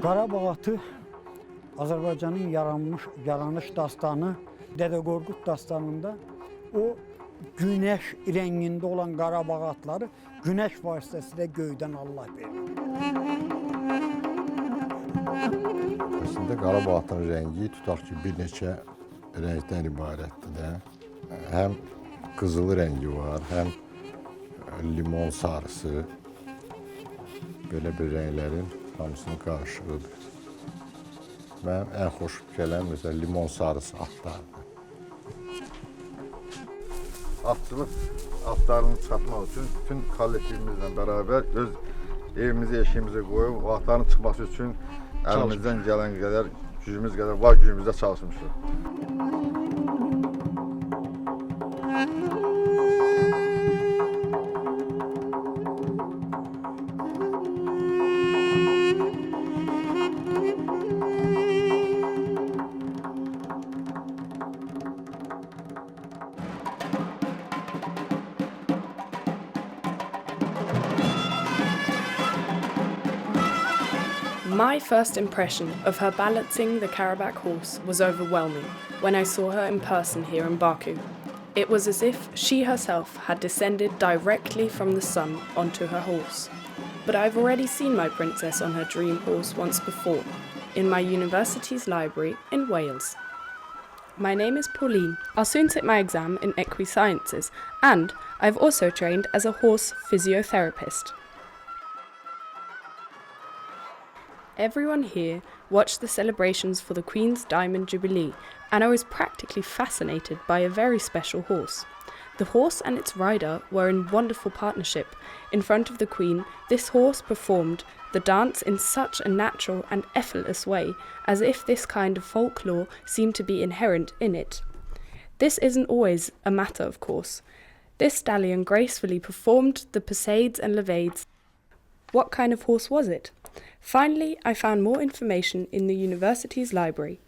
Qarabağ atı Azərbaycanın yaranış dastanı Dədə Qorqud dastanında o güneş renginde olan Qarabağ atları güneş vasitəsilə göydən Allah verir. Aslında Qarabağ atının rengi tutaq ki bir neçə renkdən ibarətdir də. Həm qızılı rengi var, həm limon sarısı. Belə bir renklərin hamısının qarşılığıdır. Mənim ən xoş gələn mesela limon sarısı atlardır. Atçılıq atlarını çıxartmaq üçün bütün kollektivimizlə bərabər öz evimizi, eşiyimizi qoyub o atların çıxması üçün əlimizdən gələn qədər, gücümüz qədər var gücümüzdə çalışmışıq. My first impression of her balancing the Karabakh horse was overwhelming when I saw her in person here in Baku. It was as if she herself had descended directly from the sun onto her horse. But I've already seen my princess on her dream horse once before, in my university's library in Wales. My name is Pauline. I'll soon sit my exam in equisciences, and I've also trained as a horse physiotherapist. Everyone here watched the celebrations for the Queen's Diamond Jubilee, and I was practically fascinated by a very special horse. The horse and its rider were in wonderful partnership. In front of the Queen, this horse performed the dance in such a natural and effortless way, as if this kind of folklore seemed to be inherent in it. This isn't always a matter, of course. This stallion gracefully performed the passades and levades. What kind of horse was it? Finally, I found more information in the university's library,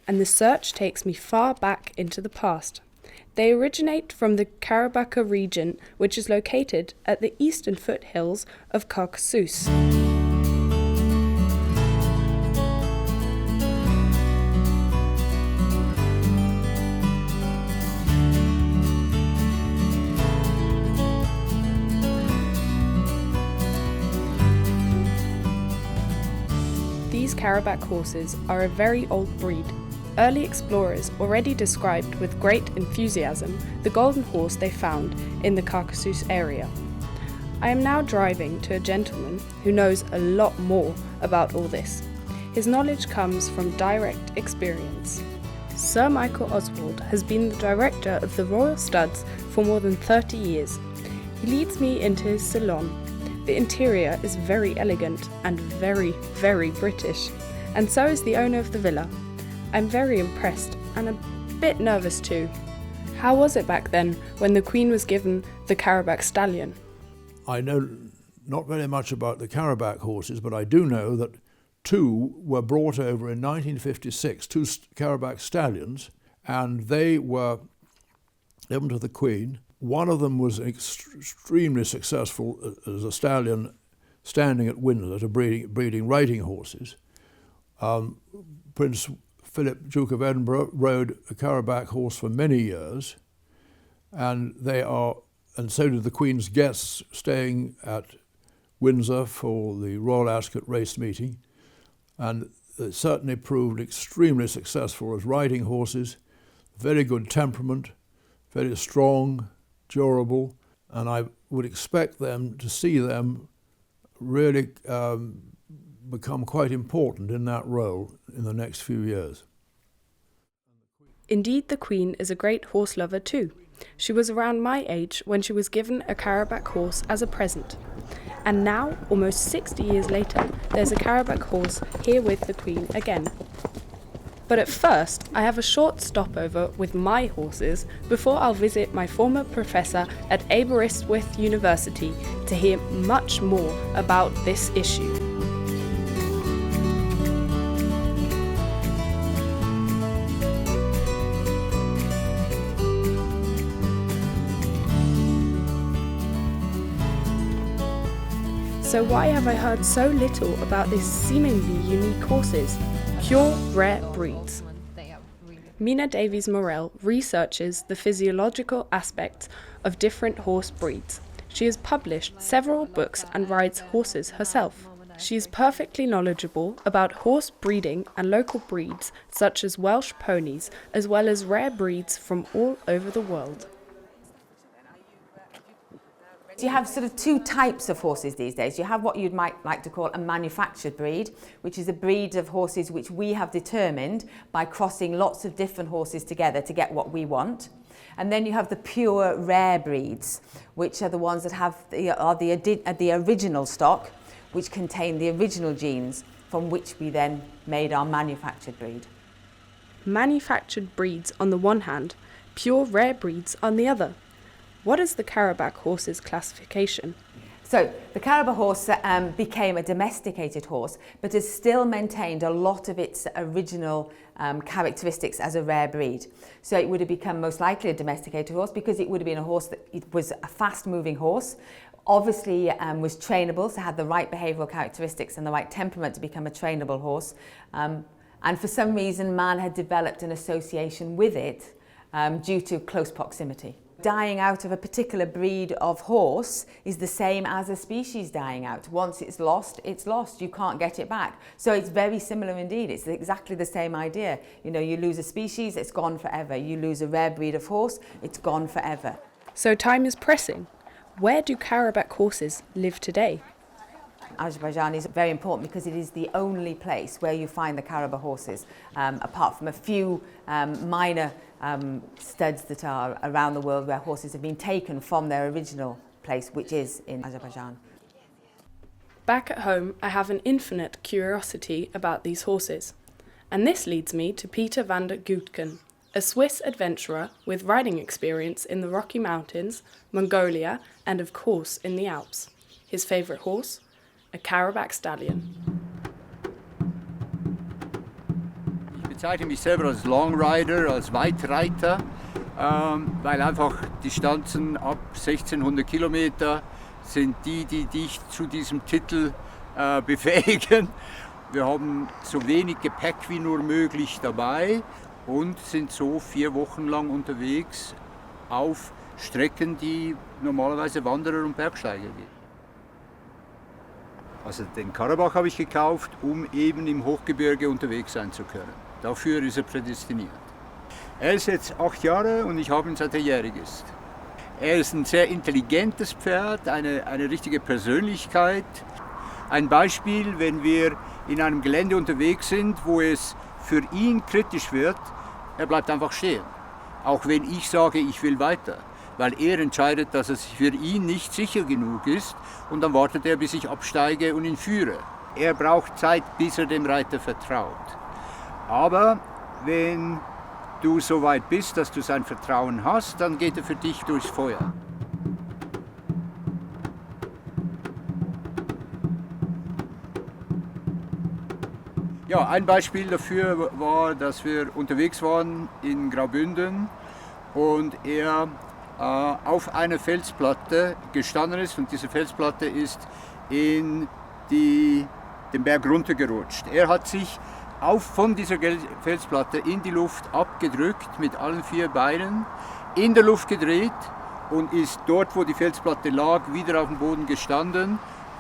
and the search takes me far back into the past. They originate from the Karabakh region, which is located at the eastern foothills of Caucasus. These Karabakh horses are a very old breed. Early explorers already described with great enthusiasm the golden horse they found in the Caucasus area. I am now driving to a gentleman who knows a lot more about all this. His knowledge comes from direct experience. Sir Michael Oswald has been the director of the Royal Studs for more than 30 years. He leads me into his salon. The interior is very elegant and very, very British, and so is the owner of the villa. I'm very impressed and a bit nervous too. How was it back then when the Queen was given the Karabakh stallion? I know not very much about the Karabakh horses, but I do know that two were brought over in 1956, two Karabakh stallions, and they were given to the Queen. One of them was extremely successful as a stallion standing at Windsor to breeding riding horses. Prince Philip, Duke of Edinburgh, rode a Karabakh horse for many years, and so did the Queen's guests staying at Windsor for the Royal Ascot race meeting, and they certainly proved extremely successful as riding horses, very good temperament, very strong, durable, and I would expect them to see them really become quite important in that role in the next few years. Indeed, the Queen is a great horse lover too. She was around my age when she was given a Karabakh horse as a present. And now, almost 60 years later, there's a Karabakh horse here with the Queen again. But at first, I have a short stopover with my horses before I'll visit my former professor at Aberystwyth University to hear much more about this issue. So why have I heard so little about these seemingly unique horses, pure rare breeds? Mina Davies-Morell researches the physiological aspects of different horse breeds. She has published several books and rides horses herself. She is perfectly knowledgeable about horse breeding and local breeds such as Welsh ponies, as well as rare breeds from all over the world. You have sort of two types of horses these days. You have what you might like to call a manufactured breed, which is a breed of horses which we have determined by crossing lots of different horses together to get what we want. And then you have the pure rare breeds, which are the ones that have the original stock, which contain the original genes from which we then made our manufactured breed. Manufactured breeds on the one hand, pure rare breeds on the other. What is the Karabakh horse's classification? So the Karabakh horse became a domesticated horse, but has still maintained a lot of its original characteristics as a rare breed. So it would have become most likely a domesticated horse because it would have been a horse that it was a fast-moving horse, obviously was trainable, so had the right behavioural characteristics and the right temperament to become a trainable horse. And for some reason, man had developed an association with it due to close proximity. Dying out of a particular breed of horse is the same as a species dying out. Once it's lost, it's lost. You can't get it back. So it's very similar indeed. It's exactly the same idea. You know, you lose a species, it's gone forever. You lose a rare breed of horse, it's gone forever. So time is pressing. Where do Karabakh horses live today? Azerbaijan is very important because it is the only place where you find the Karabakh horses, apart from a few minor studs that are around the world where horses have been taken from their original place, which is in Azerbaijan. Back at home, I have an infinite curiosity about these horses. And this leads me to Peter van der Goutken, a Swiss adventurer with riding experience in the Rocky Mountains, Mongolia, and of course in the Alps. His favourite horse? A Karabakh stallion. Ich bezeichne mich selber als Longrider, als Weitreiter, weil einfach Distanzen ab 1600 Kilometer sind die dich zu diesem Titel befähigen. Wir haben so wenig Gepäck wie nur möglich dabei und sind so 4 Wochen lang unterwegs auf Strecken, die normalerweise Wanderer und Bergsteiger gehen. Also den Karabakh habe ich gekauft, um eben im Hochgebirge unterwegs sein zu können. Dafür ist er prädestiniert. Er ist jetzt 8 Jahre und ich habe ihn seit er jährig ist. Er ist ein sehr intelligentes Pferd, eine richtige Persönlichkeit. Ein Beispiel, wenn wir in einem Gelände unterwegs sind, wo es für ihn kritisch wird, er bleibt einfach stehen. Auch wenn ich sage, ich will weiter. Weil er entscheidet, dass es für ihn nicht sicher genug ist und dann wartet er, bis ich absteige und ihn führe. Er braucht Zeit, bis er dem Reiter vertraut. Aber wenn du so weit bist, dass du sein Vertrauen hast, dann geht er für dich durchs Feuer. Ja, ein Beispiel dafür war, dass wir unterwegs waren in Graubünden und er auf einer Felsplatte gestanden ist und diese Felsplatte ist in den Berg runtergerutscht. Er hat sich von dieser Felsplatte in die Luft abgedrückt mit allen 4 Beinen, in der Luft gedreht und ist dort, wo die Felsplatte lag, wieder auf dem Boden gestanden,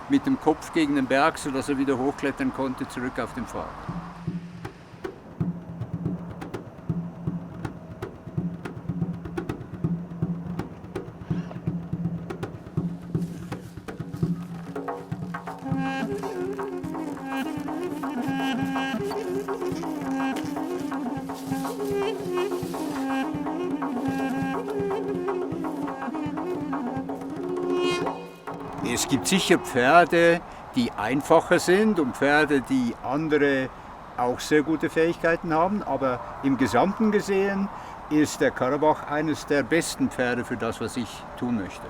mit dem Kopf gegen den Berg, sodass er wieder hochklettern konnte, zurück auf den Pfad. Es gibt sicher Pferde, die einfacher sind und Pferde, die andere auch sehr gute Fähigkeiten haben, aber im Gesamten gesehen ist der Karabakh eines der besten Pferde für das, was ich tun möchte.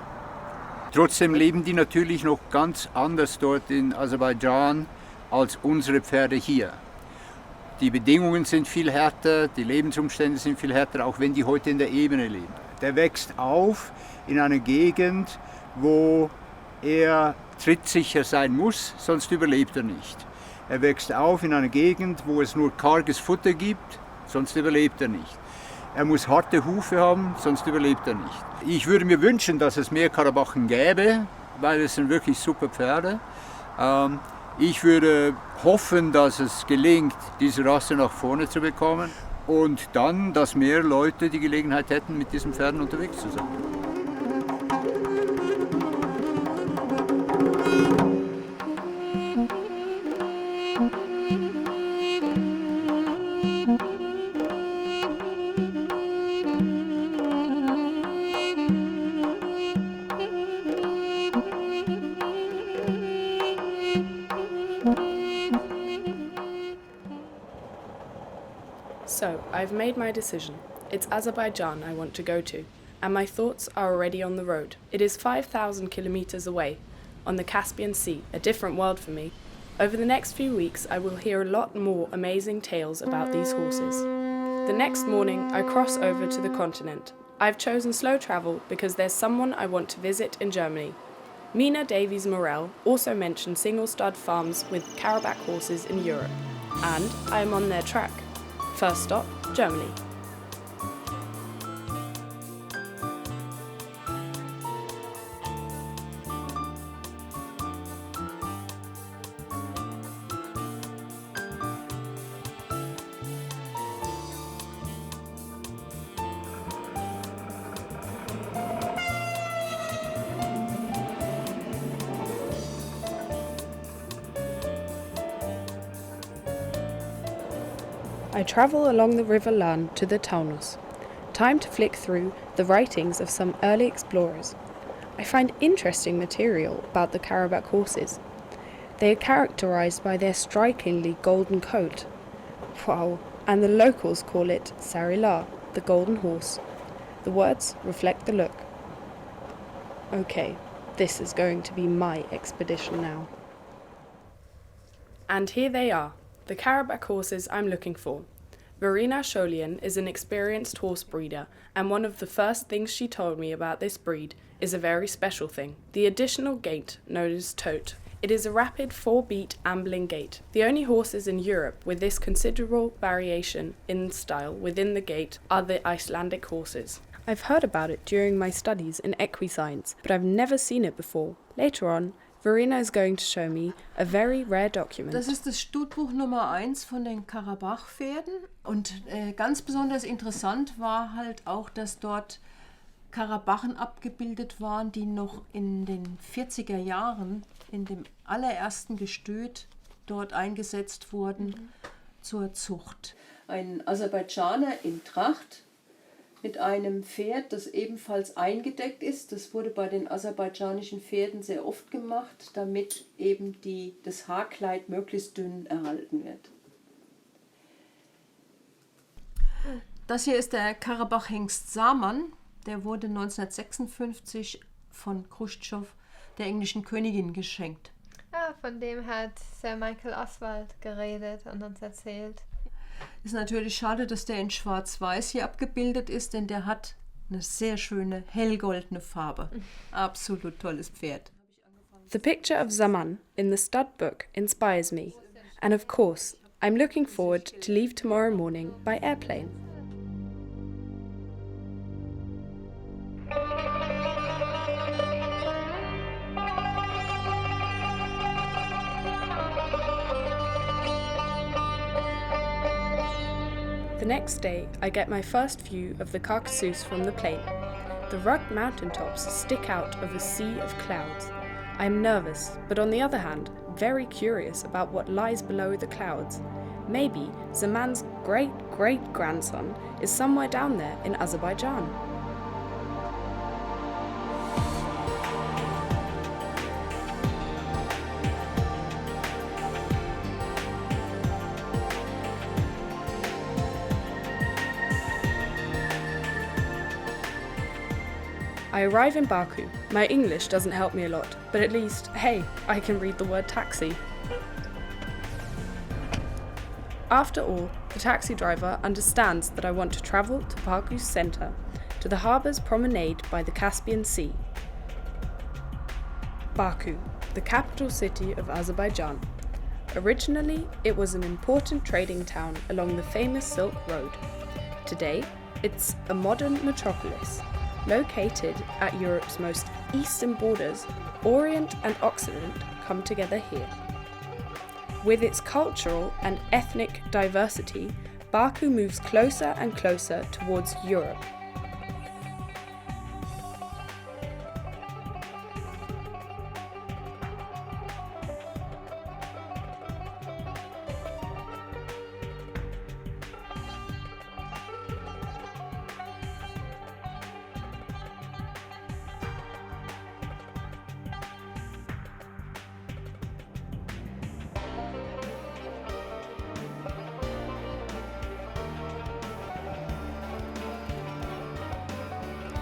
Trotzdem leben die natürlich noch ganz anders dort in Aserbaidschan als unsere Pferde hier. Die Bedingungen sind viel härter, die Lebensumstände sind viel härter, auch wenn die heute in der Ebene leben. Der wächst auf in einer Gegend, wo er trittsicher sein muss, sonst überlebt er nicht. Er wächst auf in einer Gegend, wo es nur karges Futter gibt, sonst überlebt er nicht. Er muss harte Hufe haben, sonst überlebt er nicht. Ich würde mir wünschen, dass es mehr Karabachen gäbe, weil es sind wirklich super Pferde. Ich würde hoffen, dass es gelingt, diese Rasse nach vorne zu bekommen und dann, dass mehr Leute die Gelegenheit hätten, mit diesen Pferden unterwegs zu sein. So, I've made my decision. It's Azerbaijan I want to go to, and my thoughts are already on the road. It is 5,000 kilometers away, on the Caspian Sea, a different world for me. Over the next few weeks, I will hear a lot more amazing tales about these horses. The next morning, I cross over to the continent. I've chosen slow travel because there's someone I want to visit in Germany. Mina Davies Morell also mentioned single stud farms with Karabakh horses in Europe, and I am on their track. First stop, Germany. I travel along the River Lahn to the Taunus. Time to flick through the writings of some early explorers. I find interesting material about the Karabakh horses. They are characterized by their strikingly golden coat. Wow, and the locals call it SARILAR, the golden horse. The words reflect the look. Okay, this is going to be my expedition now. And here they are. The Karabakh horses I'm looking for. Verena Scholian is an experienced horse breeder, and one of the first things she told me about this breed is a very special thing, the additional gait known as tote. It is a rapid 4-beat ambling gait. The only horses in Europe with this considerable variation in style within the gait are the Icelandic horses. I've heard about it during my studies in equiscience, but I've never seen it before. Later on, Verena is going to show me a very rare document. Das ist das Stutbuch Nummer 1 von den Karabach-Pferden. Und ganz besonders interessant war halt auch, dass dort Karabachen abgebildet waren, die noch in den 40er Jahren in dem allerersten Gestüt dort eingesetzt wurden zur Zucht. Ein Aserbaidschaner in Tracht mit einem Pferd, das ebenfalls eingedeckt ist. Das wurde bei den aserbaidschanischen Pferden sehr oft gemacht, damit eben das Haarkleid möglichst dünn erhalten wird. Das hier ist der Karabach-Hengst Zaman. Der wurde 1956 von Khrushchev der englischen Königin geschenkt. Ah, von dem hat Sir Michael Oswald geredet und uns erzählt. Ist natürlich schade, dass der in Schwarz-Weiß hier abgebildet ist, denn der hat eine sehr schöne hellgoldene Farbe. Absolut tolles Pferd. The picture of Zaman in the stud book inspires me, and of course, I'm looking forward to leave tomorrow morning by airplane. The next day, I get my first view of the Caucasus from the plain. The rugged mountaintops stick out of a sea of clouds. I am nervous, but on the other hand, very curious about what lies below the clouds. Maybe Zaman's great-great-grandson is somewhere down there in Azerbaijan. I arrive in Baku. My English doesn't help me a lot, but at least, hey, I can read the word taxi. After all, the taxi driver understands that I want to travel to Baku's centre, to the harbour's promenade by the Caspian Sea. Baku, the capital city of Azerbaijan. Originally, it was an important trading town along the famous Silk Road. Today, it's a modern metropolis, located at Europe's most eastern borders. Orient and Occident come together here. With its cultural and ethnic diversity, Baku moves closer and closer towards Europe.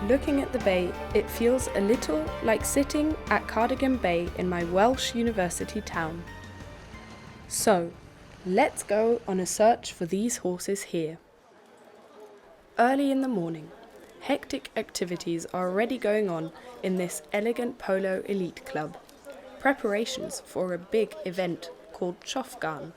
Looking at the bay, it feels a little like sitting at Cardigan Bay in my Welsh university town. So, let's go on a search for these horses here. Early in the morning, hectic activities are already going on in this elegant polo elite club. Preparations for a big event called Chofgan.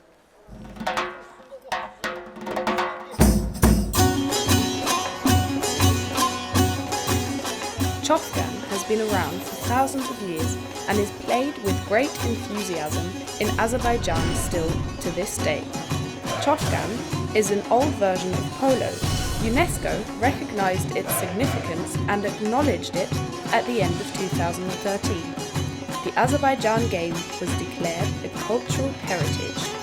Chofgan has been around for thousands of years and is played with great enthusiasm in Azerbaijan still to this day. Chofgan is an old version of polo. UNESCO recognised its significance and acknowledged it at the end of 2013. The Azerbaijan game was declared a cultural heritage.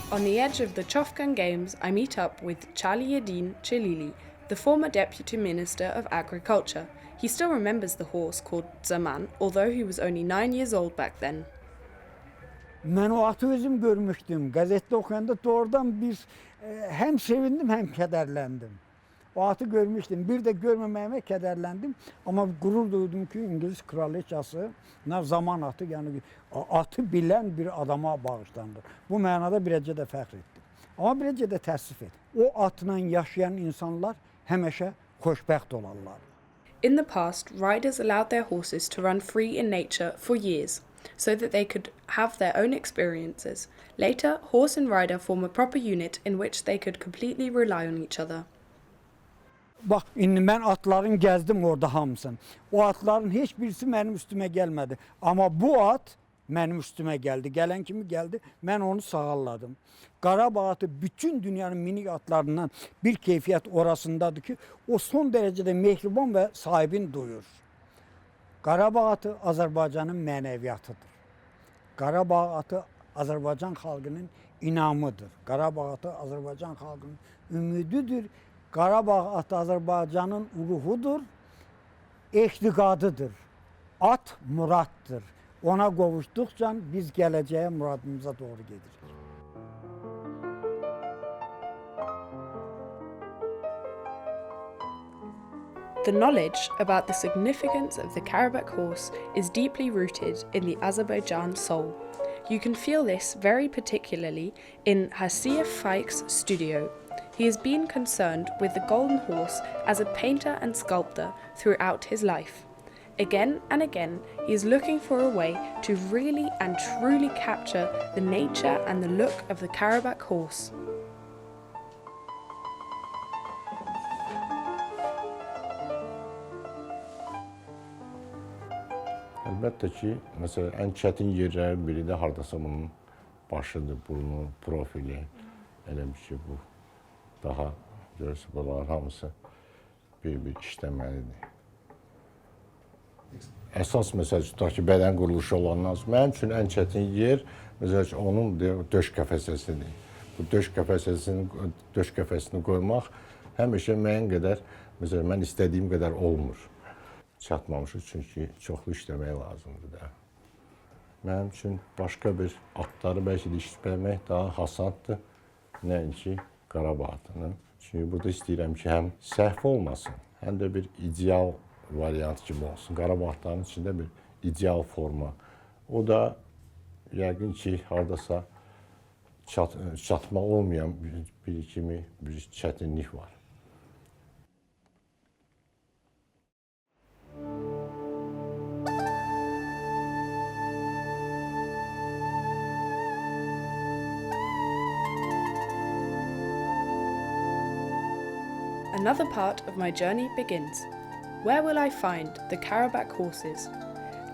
On the edge of the Chofgan Games, I meet up with Aliyev Chelili, the former Deputy Minister of Agriculture. He still remembers the horse called Zaman, although he was only 9 years old back then. Ben o atı özüm görmüştüm. Gazette okuyanda doğrudan hem sevindim hem kederlendim. O atı görmüştüm. Bir de görmememe kederlendim. Ama gurur duydum ki İngiliz kraliçası zaman atı, yani atı bilen bir adama bağışlandı. Bu mənada birəcə də fəxr etdim. Amma birəcə də təəssüf etdim. O atla yaşayan insanlar həmişə xoşbəxt olarlar. In the past, riders allowed their horses to run free in nature for years, so that they could have their own experiences. Later, horse and rider form a proper unit in which they could completely rely on each other. Bax, indi mən atların gəzdim orada hamısını. O atların heç birisi mənim üstümə gəlmədi. Amma bu at mənim üstümə gəldi. Gələn kimi gəldi, mən onu sağalladım. Qarabağ atı bütün dünyanın minik atlarından bir keyfiyyət orasındadır ki, o son dərəcədə mehriban və sahibini duyur. Qarabağ atı Azərbaycanın mənəviyyatıdır. Qarabağ atı Azərbaycan xalqının inamıdır. Qarabağ atı Azərbaycan xalqının ümididir. Qarabağ atı Azərbaycanın ruhudur, ehtiqadıdır. At muraddır. Ona qovuşduqca biz gələcəyə muradımıza doğru gedirik. The knowledge about the significance of the Karabakh horse is deeply rooted in the Azerbaijan soul. You can feel this very particularly in Aliyev Faik's studio. He has been concerned with the golden horse as a painter and sculptor throughout his life. Again and again, he is looking for a way to really and truly capture the nature and the look of the Karabakh horse. Əlbəttə ki, məsələn, ən çətin yerlərin biri də hardasa bunun başıdır, burnu, profili. Elə bir ki, bu daha görürsün, bunların hamısı bir işləməlidir. əsas məsəl tutaq ki, bədən quruluşu olandan sonra mənim üçün ən çətin yer məsəl ki, onun döş qəfəsəsidir. Bu döş qəfəsini qoymaq həmişə müəyyən qədər, məsələn, mən istədiyim qədər olmur. Çatmamışıq, çünki çoxlu işləmək lazımdır da. Mənim üçün başqa bir atları bəlkə də işləmək daha hasaddır, nəinki Qarabağ atını. Çünki burada istəyirəm ki, həm səhv olmasın, həm də bir ideal variant kimi olsun. Qarabağ atlarının içində bir ideal forma. O da yəqin ki, haradasa çatma olmayan bir çətinlik var. Another part of my journey begins. Where will I find the Karabakh horses?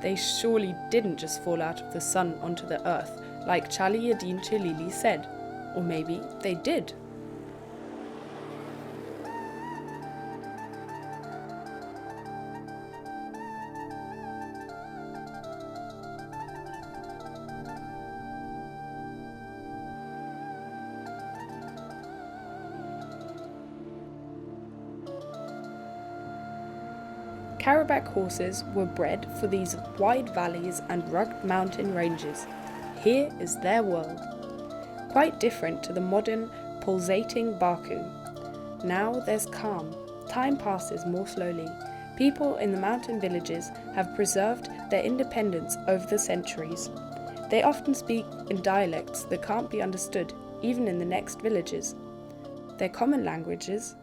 They surely didn't just fall out of the sun onto the earth, like Aliyev Chalili said. Or maybe they did. Karabakh horses were bred for these wide valleys and rugged mountain ranges. Here is their world. Quite different to the modern, pulsating Baku. Now there's calm. Time passes more slowly. People in the mountain villages have preserved their independence over the centuries. They often speak in dialects that can't be understood, even in the next villages. Their common language is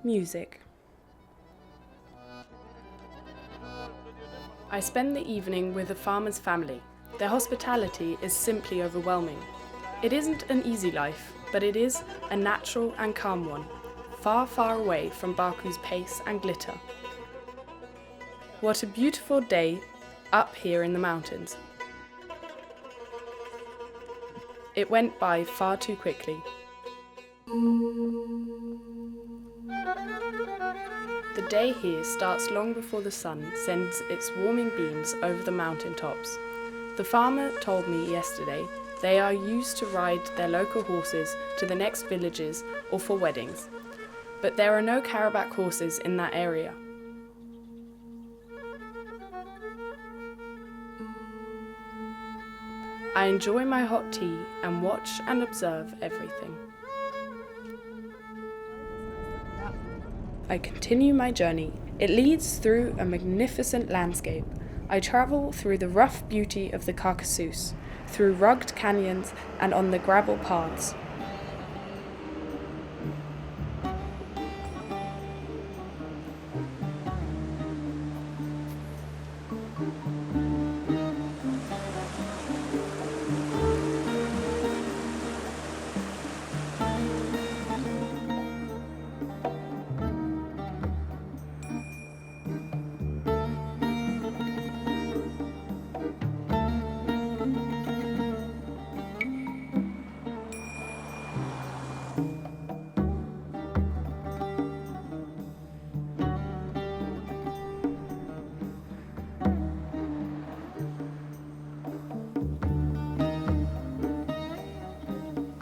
music. I spend the evening with a farmer's family. Their hospitality is simply overwhelming. It isn't an easy life, but it is a natural and calm one, far, far away from Baku's pace and glitter. What a beautiful day up here in the mountains. It went by far too quickly. The day here starts long before the sun sends its warming beams over the mountain tops. The farmer told me yesterday they are used to ride their local horses to the next villages or for weddings, but there are no Karabakh horses in that area. I enjoy my hot tea and watch and observe everything. I continue my journey. It leads through a magnificent landscape. I travel through the rough beauty of the Caucasus, through rugged canyons and on the gravel paths.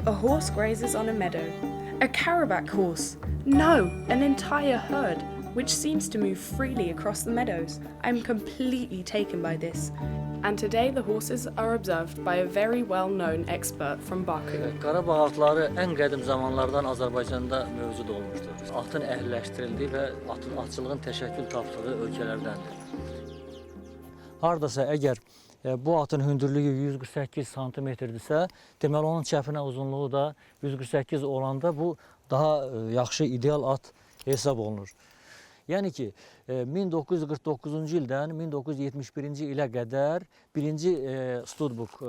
A horse grazes on a meadow. A Karabakh horse! No, an entire herd, which seems to move freely across the meadows. I'm completely taken by this. And today the horses are observed by a very well-known expert from Baku. Qarabağ atları ən qədim zamanlardan Azərbaycanda mövcud olmuşdur. Atın əhliləşdirildiyi və atın atçılığın təşəkkül tapdığı ölkələrdəndir. Hardasa əgər bu atın hündürlüyü 148 santimetrdirsə, deməli onun çəpinə uzunluğu da 148 olanda bu daha yaxşı ideal at hesab olunur. Yəni ki, 1949-cu ildən 1971-ci ilə qədər birinci Studbook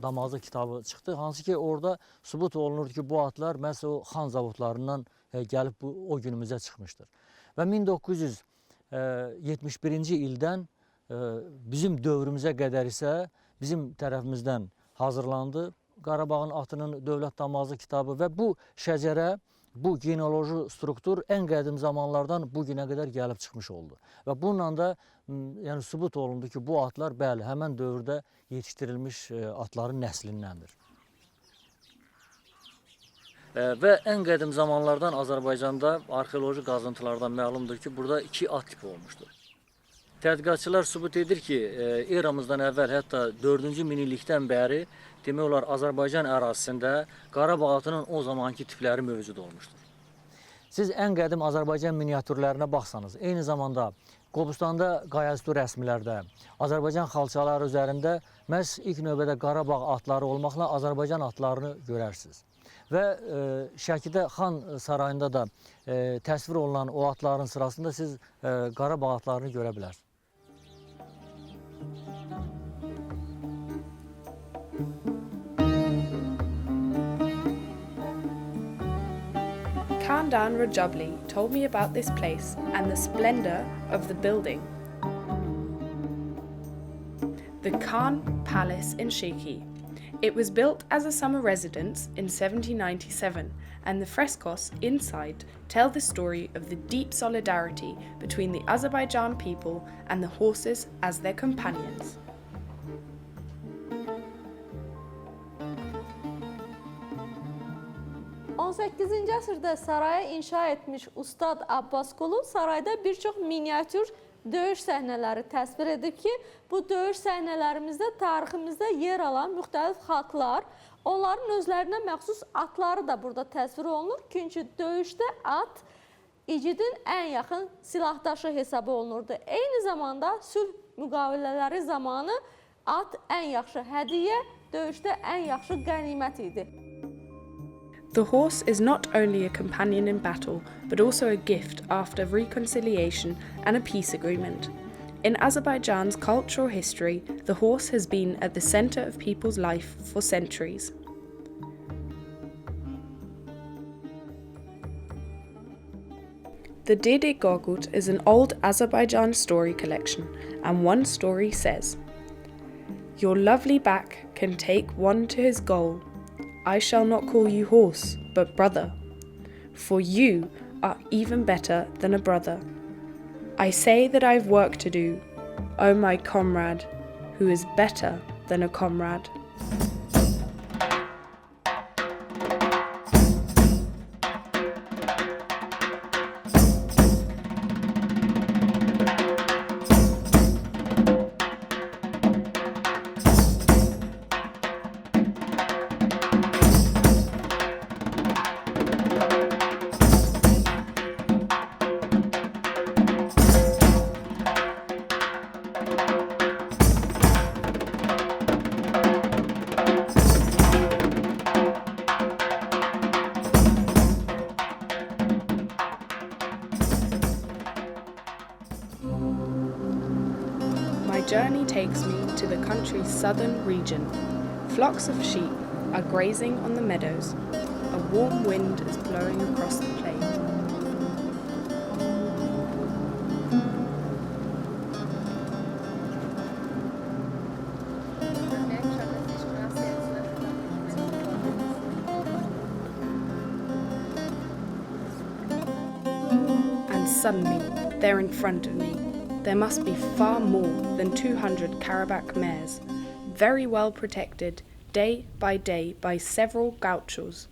damazlıq kitabı çıxdı. Hansı ki, orada sübut olunur ki, bu atlar məhz o xan zavodlarından gəlib o günümüzə çıxmışdır. Və 1971-ci ildən bizim dövrümüzə qədər isə bizim tərəfimizdən hazırlandı Qarabağın atının dövlət damazlıq kitabı və bu şəcərə bu genealoji struktur en qədim zamanlardan bu günə qədər gəlib çıxmış oldu. Və bununla da yəni sübut olundu ki, bu atlar bəli, həmən dövrdə yetişdirilmiş atların nəslindəndir. Və ən qədim zamanlardan Azərbaycanda arxeoloji qazıntılardan məlumdur ki, burada 2 at tipi olmuşdur. Tədqiqatçılar sübut edir ki, eramızdan əvvəl, hətta 4-cü minillikdən bəri demək olar Azərbaycan ərazisində Qarabağ atının o zamanki tipləri mövcud olmuşdur. Siz ən qədim Azərbaycan miniatürlərinə baxsanız, eyni zamanda Qobustanda qayaüstü rəsmlərdə, Azərbaycan xalçaları üzərində məhz ilk növbədə Qarabağ atları olmaqla Azərbaycan atlarını görərsiniz. Və Şəkidə xan sarayında da təsvir olunan o atların sırasında siz Qarabağ atlarını görə bilərsiniz. Khandan Rajabli told me about this place and the splendor of the building. The Khan Palace in Sheki. It was built as a summer residence in 1797, and the frescoes inside tell the story of the deep solidarity between the Azerbaijan people and the horses as their companions. On 18-ci əsrdə sarayı inşa etmiş Ustad Abbasqulu sarayda bir çox miniatür döyüş səhnələri təsvir edib ki, bu döyüş səhnələrimizdə tariximizdə yer alan müxtəlif xalqlar, onların özlərinə məxsus atları da burada təsvir olunur. Çünki döyüşdə at igidin ən yaxın silahdaşı hesabı olunurdu. Eyni zamanda sülh müqavilələri zamanı at ən yaxşı hədiyyə, döyüşdə ən yaxşı qənimət idi. The horse is not only a companion in battle, but also a gift after reconciliation and a peace agreement. In Azerbaijan's cultural history, the horse has been at the center of people's life for centuries. The Dede Gorgut is an old Azerbaijan story collection, and one story says, "Your lovely back can take one to his goal. I shall not call you horse, but brother, for you are even better than a brother. I say that I have work to do, O my comrade, who is better than a comrade." My journey takes me to the country's southern region. Flocks of sheep are grazing on the meadows. A warm wind is blowing across the plain. And suddenly, they're in front of me. There must be far more than 200 Karabakh mares, very well protected day by several gauchos.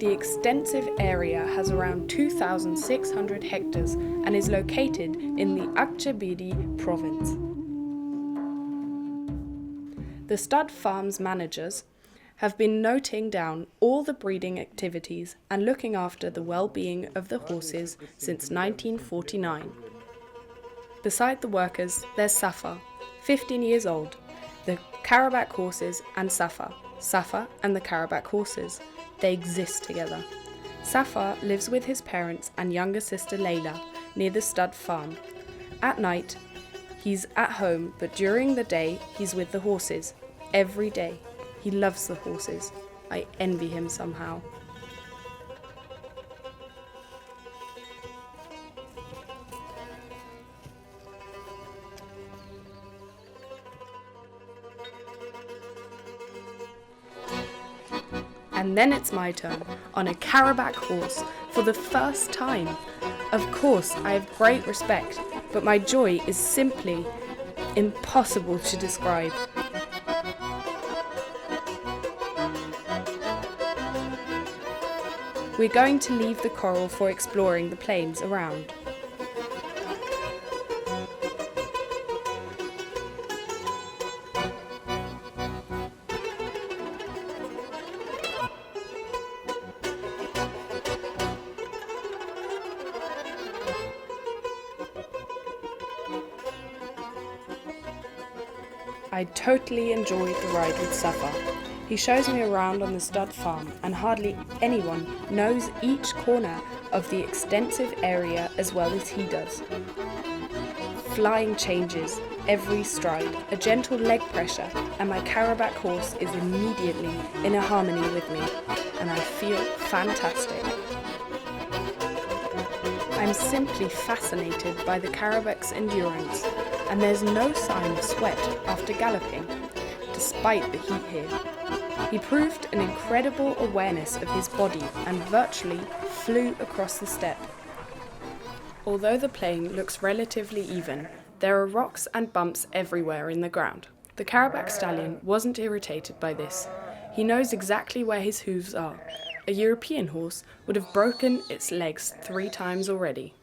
The extensive area has around 2,600 hectares and is located in the Agjabedi province. The stud farms managers have been noting down all the breeding activities and looking after the well-being of the horses since 1949. Beside the workers, there's Safa, 15 years old, the Karabakh horses and Safa and the Karabakh horses. They exist together. Safa lives with his parents and younger sister Layla near the stud farm. At night, he's at home, but during the day, he's with the horses. Every day. He loves the horses. I envy him somehow. And then it's my turn, on a Karabakh horse, for the first time. Of course, I have great respect, but my joy is simply impossible to describe. We're going to leave the corral for exploring the plains around. I totally enjoyed the ride with Safa. He shows me around on the stud farm, and hardly anyone knows each corner of the extensive area as well as he does. Flying changes, every stride, a gentle leg pressure, and my Karabakh horse is immediately in a harmony with me, and I feel fantastic. I'm simply fascinated by the Karabakh's endurance, and there's no sign of sweat after galloping, despite the heat here. He proved an incredible awareness of his body and virtually flew across the steppe. Although the plain looks relatively even, there are rocks and bumps everywhere in the ground. The Karabakh stallion wasn't irritated by this. He knows exactly where his hooves are. A European horse would have broken its legs 3 times already.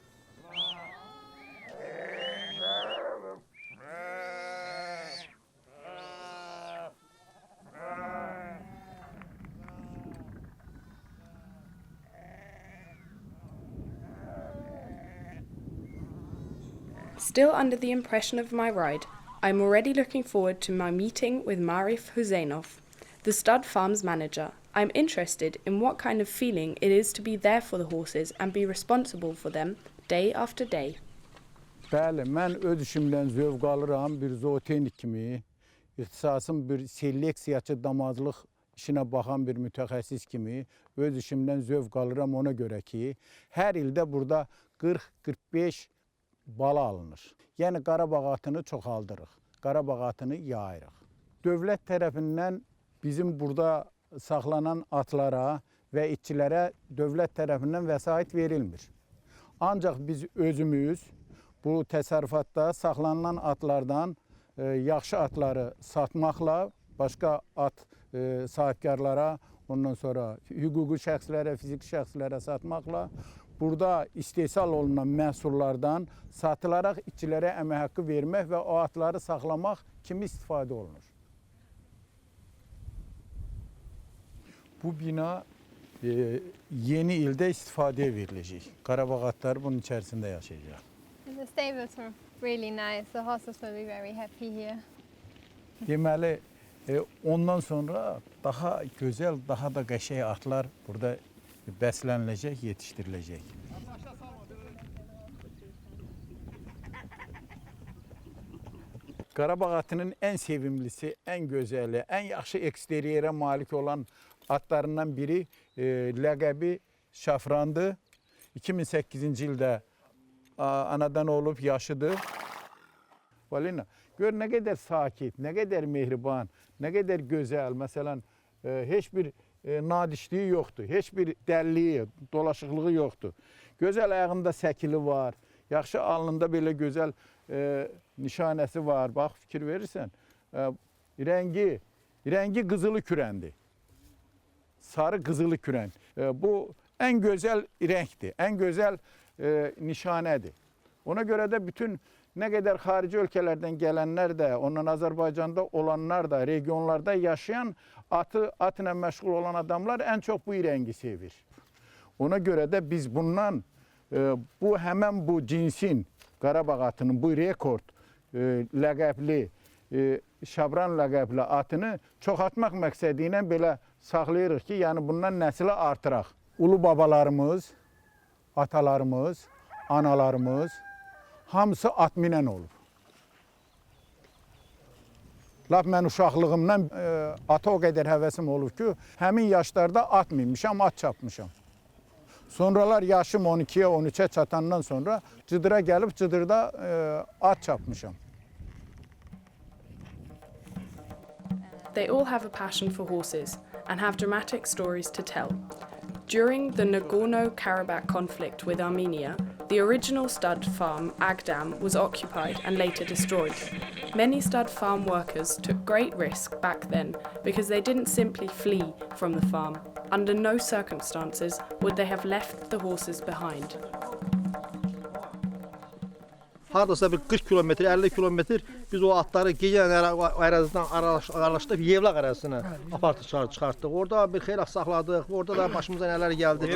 Still under the impression of my ride, I'm already looking forward to my meeting with Marif Husseinov, the stud farm's manager. I'm interested in what kind of feeling it is to be there for the horses and be responsible for them day after day. Bəli, mən öz işimdən zövq alıram, bir zootexnik kimi, ixtisasım bir seleksiyaçı damazlıq işinə baxan bir mütəxəssis kimi öz işimdən zövq alıram ona görə ki, hər ildə burada 40-45 bala alınır. Yəni Qarabağ atını çoxaldırıq, Qarabağ atını yayırıq. Dövlət tərəfindən bizim burada saxlanan atlara və itçilərə dövlət tərəfindən vəsait verilmir. Ancaq biz özümüz bu təsərrüfatda saxlanılan atlardan yaxşı atları satmaqla, başqa at sahibkarlara, ondan sonra hüquqi şəxslərə, fiziki şəxslərə satmaqla, burada istehsal olunan məhsullardan satılaraq itçilərə əmək haqqı vermək və o atları saxlamaq kimi istifadə olunur. Bu bina yeni ildə istifadəyə veriləcək. Qarabağ atları bunun içərisində yaşayacaq. The stables are really nice. The horses will be very happy here. Deməli, ondan sonra daha gözəl, daha da qəşəng atlar burada bəsləniləcək, yetişdiriləcək. Qarabağ atının ən sevimlisi, ən gözəli, ən yaxşı eksteriyerə malik olan atlarından biri ləqəbi Şafrandır. 2008-ci ildə anadan olub yaşıdır. Valina, gör nə qədər sakit, nə qədər mehriban, nə qədər gözəl. Məsələn, heç bir nadişliyi yoxdur, heç bir dəlliyi, dolaşıqlığı yoxdur. Gözəl ayağında səkili var, yaxşı alnında belə gözəl nişanəsi var. Bax, fikir verirsən, rəngi qızılı kürəndir. sarı qızılı kürən. Bu ən gözəl rəngdir, ən gözəl nişanədir. Ona görə də bütün nə qədər xarici ölkələrdən gələnlər də, ondan Azərbaycanda olanlar da, regionlarda yaşayan, at ilə məşğul olan adamlar ən çox bu rəngi sevir. Ona görə də biz bundan, həmən bu cinsin, Qarabağ atının bu rekord ləqəbli, Şabran ləqəbli atını çoxaltmaq məqsədi ilə belə saxlayırıq ki, yəni bundan nəsilə artıraq. Ulu babalarımız, atalarımız, analarımız hamısı at minən olub. Lap mən uşaqlığımdan ata o qədər həvəsim olub ki, həmin yaşlarda at minmişəm, at çapmışam. Sonralar yaşım 12-yə, 13-ə çatandan sonra cıdıra gəlib cıdırda at çapmışam. They all have a passion for horses and have dramatic stories to tell. During the Nagorno-Karabakh conflict with Armenia, the original stud farm, Agdam, was occupied and later destroyed. Many stud farm workers took great risk back then because they didn't simply flee from the farm. Under no circumstances would they have left the horses behind. Hardasa bir 40 kilometr, 50 kilometr biz o atları gecən ərazidən aralaşdırıb Yevlaq ərazisinə apartı çıxartdıq. Orada bir xeyli saxladıq. Orada da başımıza nələr gəldi.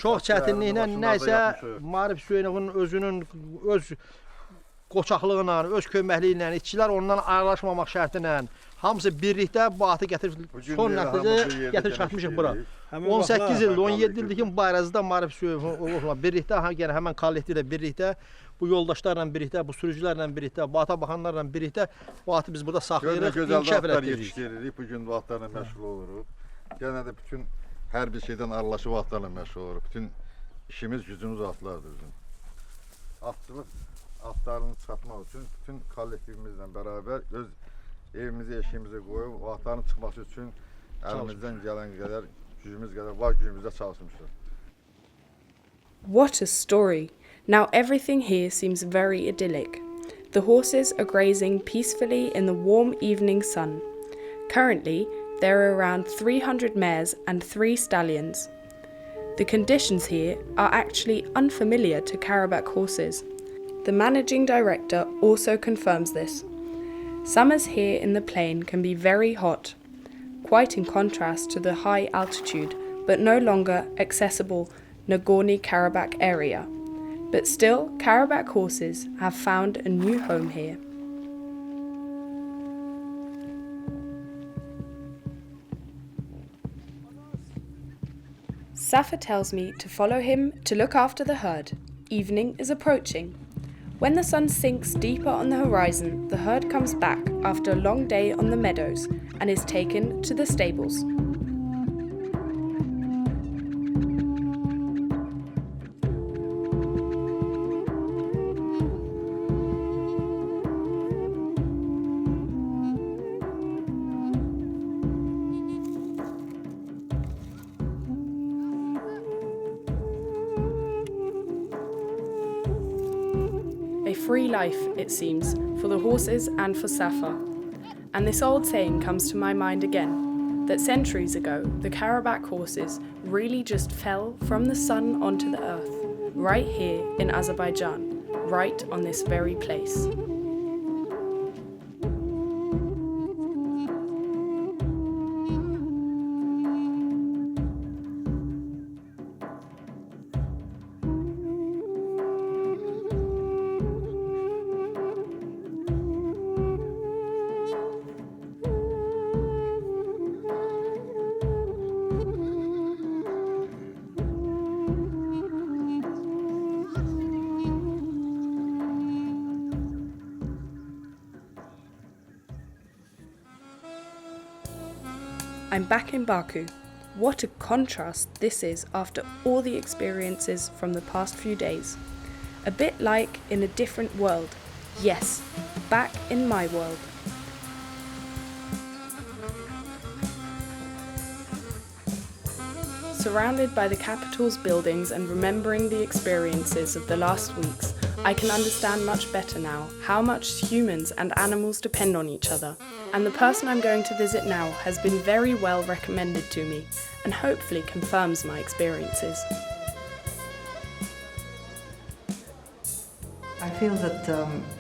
Çox çətinliklə nəsə Marif Hüseynovun özünün öz qoçaqlığıyla, öz köməkliyi ilə, işçilər ondan aralaşmamaq şərti ilə hamısı birlikdə bu atı gətirib son nəticə gətirib çıxartmışıq bura. 18 ildir, 17 ildir ki bu ərazidə Marif Hüseynovla birlikdə, həmən kollektivlə birlikdə, bu yoldaşlarla birlikdə, bu sürücülərlə birlikdə, bu ata baxanlarla birlikdə bu atı biz burada saxlayırıq, inkişaf elətdiririk. Bu gün bu atlarla məşğul oluruq. Yenə də bütün hər bir şeydən aralaşıb atlarla məşğul oluruq. Bütün işimiz, gücümüz atlardır bizim. Atçılıq atlarını çıxartmaq üçün bütün kollektivimizlə bərabər öz evimizi, eşiyimizi qoyub o atların çıxması üçün əlimizdən gələn qədər, gücümüz qədər, var gücümüzdə çalışmışıq. What a story! Now everything here seems very idyllic. The horses are grazing peacefully in the warm evening sun. Currently, there are around 300 mares and 3 stallions. The conditions here are actually unfamiliar to Karabakh horses. The managing director also confirms this. Summers here in the plain can be very hot, quite in contrast to the high altitude but no longer accessible Nagorno-Karabakh area. But still, Karabakh horses have found a new home here. Safa tells me to follow him to look after the herd. Evening is approaching. When the sun sinks deeper on the horizon, the herd comes back after a long day on the meadows and is taken to the stables. Free life, it seems, for the horses and for Safa. And this old saying comes to my mind again, that centuries ago, the Karabakh horses really just fell from the sun onto the earth, right here in Azerbaijan, right on this very place. I'm back in Baku. What a contrast this is after all the experiences from the past few days. A bit like in a different world. Yes, back in my world. Surrounded by the capital's buildings and remembering the experiences of the last weeks, I can understand much better now how much humans and animals depend on each other, and the person I'm going to visit now has been very well recommended to me and hopefully confirms my experiences. I feel that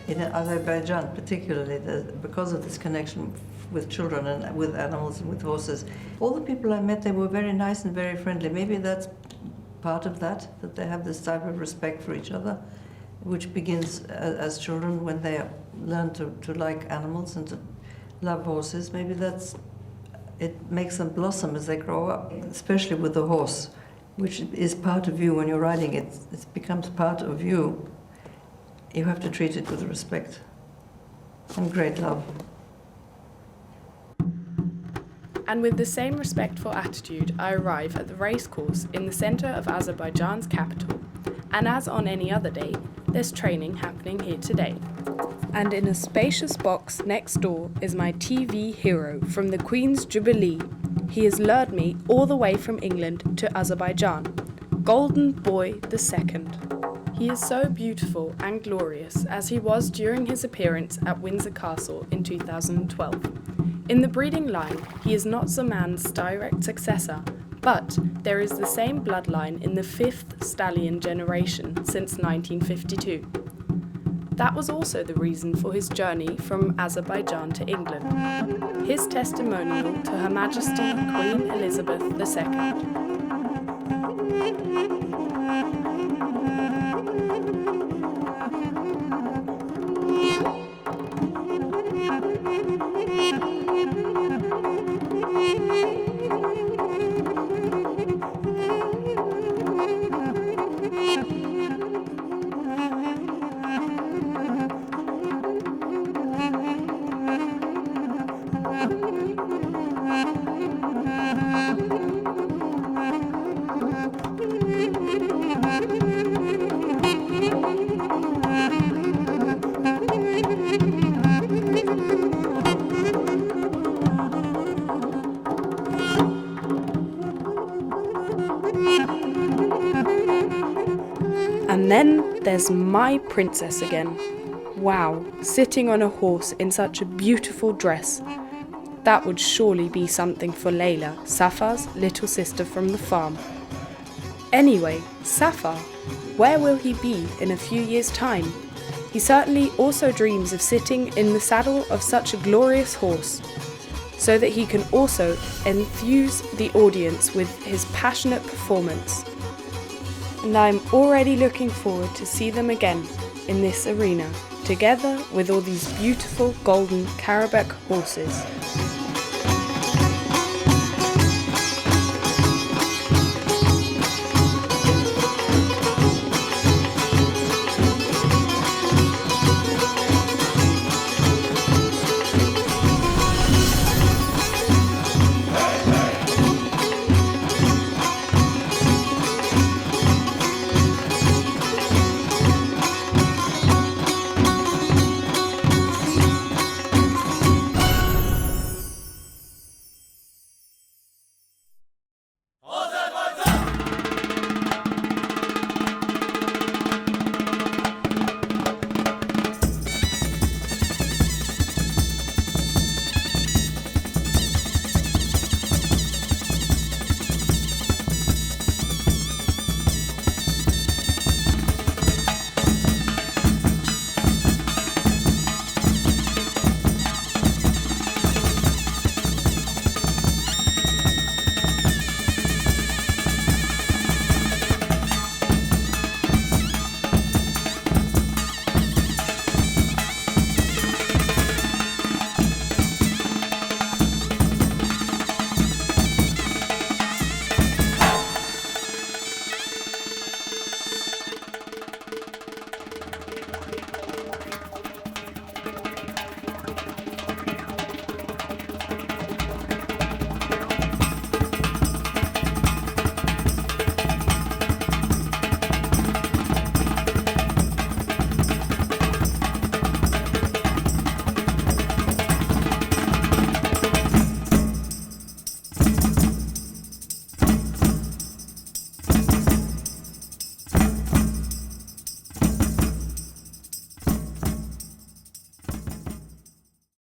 in Azerbaijan particularly, because of this connection with children and with animals and with horses, all the people I met, they were very nice and very friendly. Maybe that's part of that they have this type of respect for each other, which begins as children when they learn to like animals and to love horses. Maybe it makes them blossom as they grow up, especially with the horse, which is part of you when you're riding it. It becomes part of you. You have to treat it with respect and great love. And with the same respectful attitude, I arrive at the racecourse in the centre of Azerbaijan's capital. And as on any other day, there's training happening here today. And in a spacious box next door is my TV hero from the Queen's Jubilee. He has lured me all the way from England to Azerbaijan, Golden Boy II. He is so beautiful and glorious as he was during his appearance at Windsor Castle in 2012. In the breeding line, he is not Zaman's direct successor, but there is the same bloodline in the 5th stallion generation since 1952. That was also the reason for his journey from Azerbaijan to England. His testimonial to Her Majesty Queen Elizabeth II. And then there's my princess again. Wow, sitting on a horse in such a beautiful dress. That would surely be something for Layla, Safar's little sister from the farm. Anyway, Safar, where will he be in a few years' time? He certainly also dreams of sitting in the saddle of such a glorious horse, so that he can also enthuse the audience with his passionate performance. And I'm already looking forward to see them again in this arena, together with all these beautiful golden Karabakh horses.